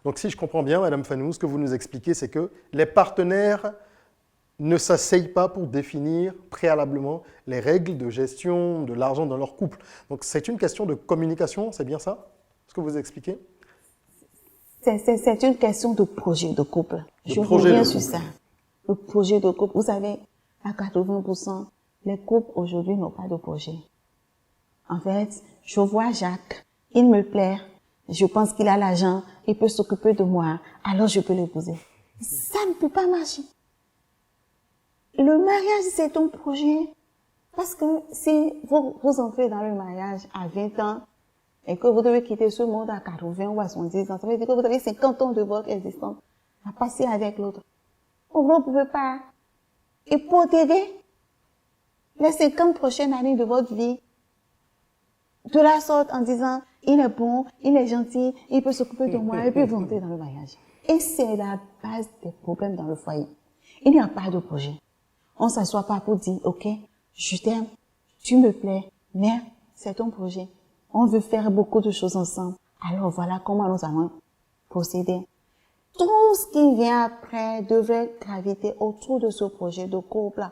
Donc si je comprends bien, Madame Fanou, ce que vous nous expliquez, c'est que les partenaires ne s'asseyent pas pour définir préalablement les règles de gestion de l'argent dans leur couple. Donc c'est une question de communication, c'est bien ça, ce que vous expliquez? C'est une question de projet de couple. Je reviens sur ça. Le projet de couple. Vous savez, à 80%, les couples aujourd'hui n'ont pas de projet. En fait, je vois Jacques, il me plaît, je pense qu'il a l'argent, il peut s'occuper de moi, alors je peux l'épouser. Ça ne peut pas marcher. Le mariage, c'est un projet. Parce que si vous entrez dans le mariage à 20 ans et que vous devez quitter ce monde à 80 ou à 70 ans, ça veut dire que vous avez 50 ans de votre existence à passer avec l'autre. Vous ne pouvez pas hypothéquer les 50 prochaines années de votre vie de la sorte en disant il est bon, il est gentil, il peut s'occuper de moi et puis vous entrez dans le mariage. Et c'est la base des problèmes dans le foyer. Il n'y a pas de projet. On ne s'assoit pas pour dire, ok, je t'aime, tu me plais, mais c'est ton projet. On veut faire beaucoup de choses ensemble. Alors voilà comment nous allons procéder. Tout ce qui vient après devrait graviter autour de ce projet de couple.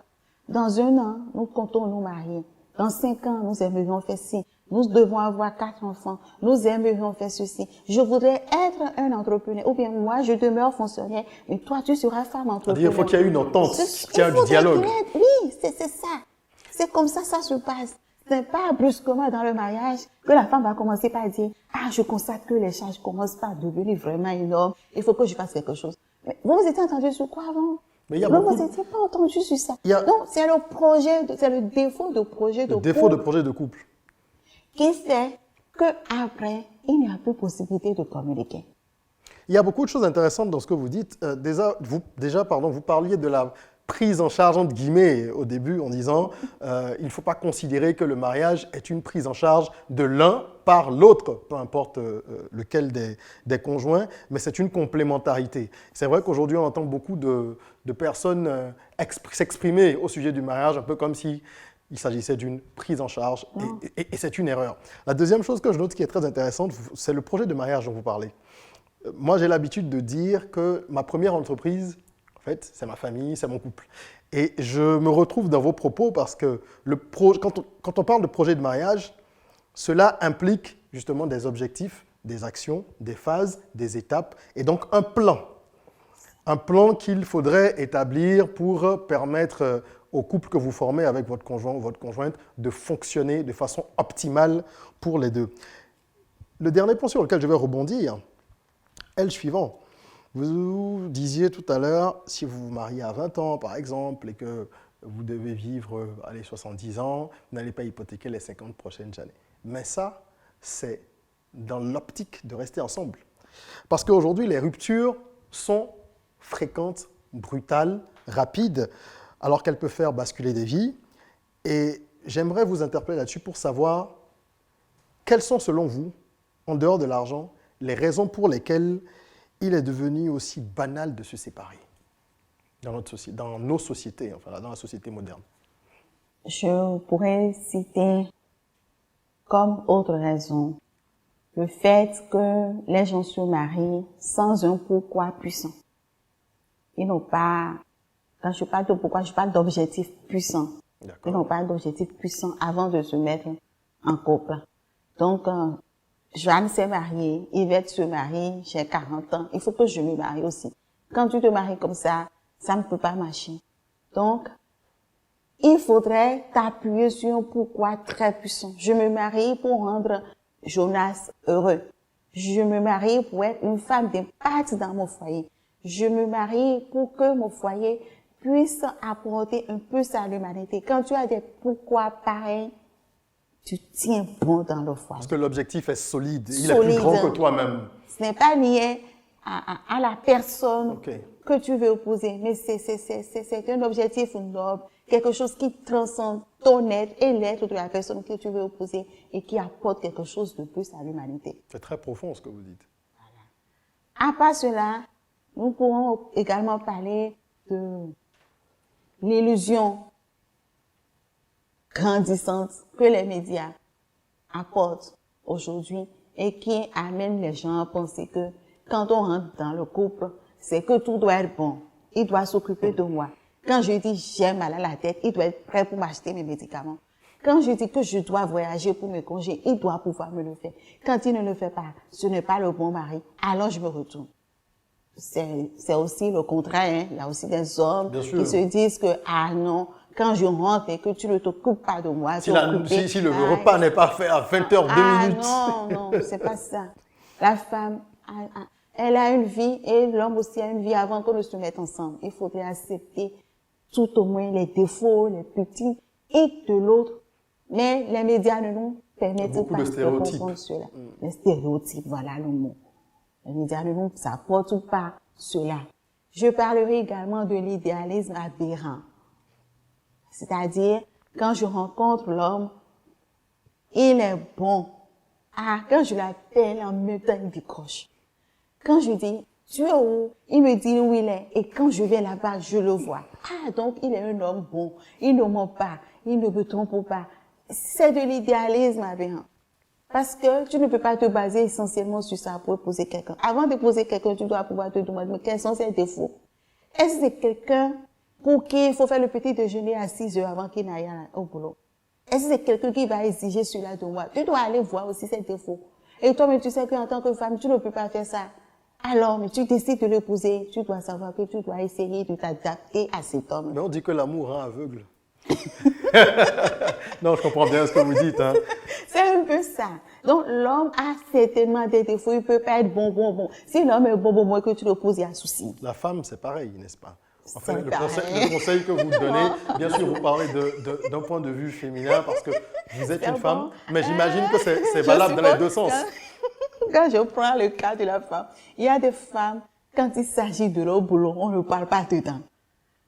Dans 1 an, nous comptons nous marier. Dans 5 ans, nous aimerions faire ci. Nous devons avoir 4 enfants. Nous aimerions faire ceci. Je voudrais être un entrepreneur. Ou bien moi, je demeure fonctionnaire. Mais toi, tu seras femme entrepreneur. Il faut qu'il y ait une entente, qu'il y ait du dialogue. Oui, c'est ça. C'est comme ça se passe. Ce n'est pas brusquement dans le mariage que la femme va commencer par dire « Ah, je constate que les charges commencent par devenir vraiment énormes. Il faut que je fasse quelque chose. » Mais vous vous étiez entendu sur quoi avant? Mais il y a non, beaucoup... vous n'étiez pas entendu sur ça. Donc, c'est le projet, c'est le défaut de projet de couple. Le défaut de projet de couple. Qui fait qu'après, il n'y a plus possibilité de communiquer. Il y a beaucoup de choses intéressantes dans ce que vous dites. Vous parliez de la prise en charge, entre guillemets, au début, en disant il ne faut pas considérer que le mariage est une prise en charge de l'un par l'autre, peu importe lequel des conjoints, mais c'est une complémentarité. C'est vrai qu'aujourd'hui, on entend beaucoup de personnes s'exprimer au sujet du mariage, un peu comme si il s'agissait d'une prise en charge, et c'est une erreur. La deuxième chose que je note qui est très intéressante, c'est le projet de mariage dont vous parlez. Moi, j'ai l'habitude de dire que ma première entreprise, en fait, c'est ma famille, c'est mon couple. Et je me retrouve dans vos propos parce que quand on parle de projet de mariage, cela implique justement des objectifs, des actions, des phases, des étapes, et donc un plan. Un plan qu'il faudrait établir pour permettre au couple que vous formez avec votre conjoint ou votre conjointe de fonctionner de façon optimale pour les deux. Le dernier point sur lequel je vais rebondir est le suivant. Vous disiez tout à l'heure, si vous vous mariez à 20 ans, par exemple, et que vous devez vivre 70 ans, vous n'allez pas hypothéquer les 50 prochaines années. Mais ça, c'est dans l'optique de rester ensemble. Parce qu'aujourd'hui, les ruptures sont fréquentes, brutales, rapides, alors qu'elles peuvent faire basculer des vies. Et j'aimerais vous interpeller là-dessus pour savoir quelles sont, selon vous, en dehors de l'argent, les raisons pour lesquelles il est devenu aussi banal de se séparer dans nos sociétés, enfin dans la société moderne. Je pourrais citer comme autre raison le fait que les gens se marient sans un pourquoi puissant. Ils n'ont pas, quand je parle de pourquoi, je parle d'objectifs puissants. Ils n'ont pas d'objectifs puissants avant de se mettre en couple. Donc, Joanne s'est mariée, Yvette se marie, j'ai 40 ans, il faut que je me marie aussi. Quand tu te maries comme ça ne peut pas marcher. Donc, il faudrait t'appuyer sur un pourquoi très puissant. Je me marie pour rendre Jonas heureux. Je me marie pour être une femme d'impact dans mon foyer. Je me marie pour que mon foyer puisse apporter un peu ça à l'humanité. Quand tu as des pourquoi pareils, tu tiens bon dans le foyer. Parce que l'objectif est solide, il est plus grand que toi-même. Ce n'est pas lié à la personne que tu veux épouser, mais c'est un objectif noble, quelque chose qui transcende ton être et l'être de la personne que tu veux épouser et qui apporte quelque chose de plus à l'humanité. C'est très profond ce que vous dites. Voilà. À part cela, nous pourrons également parler de l'illusion grandissante que les médias apportent aujourd'hui et qui amène les gens à penser que quand on rentre dans le couple, c'est que tout doit être bon. Il doit s'occuper de moi. Quand je dis j'ai mal à la tête, il doit être prêt pour m'acheter mes médicaments. Quand je dis que je dois voyager pour mes congés, il doit pouvoir me le faire. Quand il ne le fait pas, ce n'est pas le bon mari, alors je me retourne. C'est aussi le contraire, hein. Il y a aussi des hommes qui se disent que, ah non, quand je rentre et que tu ne t'occupes pas de moi, si le repas n'est pas fait à 20h02. Ah non, c'est pas ça. La femme, elle a une vie et l'homme aussi a une vie avant qu'on ne se mette ensemble. Il faudrait accepter tout au moins les défauts, les petits et de l'autre. Mais les médias ne nous permettent pas de comprendre cela. Les stéréotypes, voilà le mot. Les médias ne nous apportent pas cela. Je parlerai également de l'idéalisme aberrant. C'est-à-dire, quand je rencontre l'homme, il est bon. Ah, quand je l'appelle, en même temps, il décroche. Quand je dis, tu es où? Il me dit où il est. Et quand je vais là-bas, je le vois. Ah, donc il est un homme bon. Il ne ment pas. Il ne me trompe pas. C'est de l'idéalisme aberrant. Parce que tu ne peux pas te baser essentiellement sur ça pour épouser quelqu'un. Avant d'épouser quelqu'un, tu dois pouvoir te demander, mais quels sont ses défauts? Est-ce que c'est quelqu'un pour qui il faut faire le petit déjeuner à 6 heures avant qu'il n'aille au boulot? Est-ce que c'est quelqu'un qui va exiger cela de moi? Tu dois aller voir aussi ses défauts. Et toi, mais tu sais qu'en tant que femme, tu ne peux pas faire ça. Alors, mais tu décides de l'épouser, tu dois savoir que tu dois essayer de t'adapter à cet homme. Mais on dit que l'amour rend aveugle. Non, je comprends bien ce que vous dites. Hein. C'est un peu ça. Donc, l'homme a certainement des défauts. Il peut pas être bon. Si l'homme est bon, que tu l'épouses, il y a un souci. La femme, c'est pareil, n'est-ce pas? Enfin, le conseil que vous donnez, bien sûr, vous parlez d'un point de vue féminin parce que vous êtes une femme, mais j'imagine que c'est valable dans les deux sens. Quand je prends le cas de la femme, il y a des femmes, quand il s'agit de leur boulot, on ne parle pas dedans.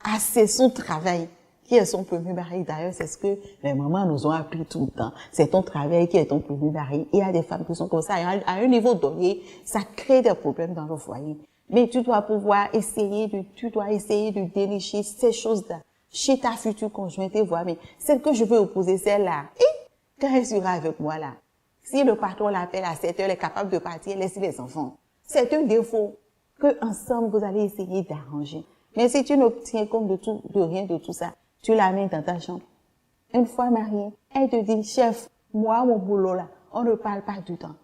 Ah, c'est son travail qui est son premier mari. D'ailleurs, c'est ce que les mamans nous ont appris tout le temps. C'est ton travail qui est ton premier mari. Il y a des femmes qui sont comme ça. À un niveau donné, ça crée des problèmes dans le foyer. Mais tu dois essayer de dénicher ces choses-là chez ta future conjointe et voir, mais celle que je veux opposer, celle-là, quand elle sera avec moi là, si le patron l'appelle à 7 heures, elle est capable de partir, laisser les enfants. C'est un défaut que ensemble vous allez essayer d'arranger. Mais si tu n'obtiens compte de rien de tout ça, tu la mets dans ta chambre. Une fois mariée, elle te dit, chef, moi, mon boulot là, on ne parle pas du temps.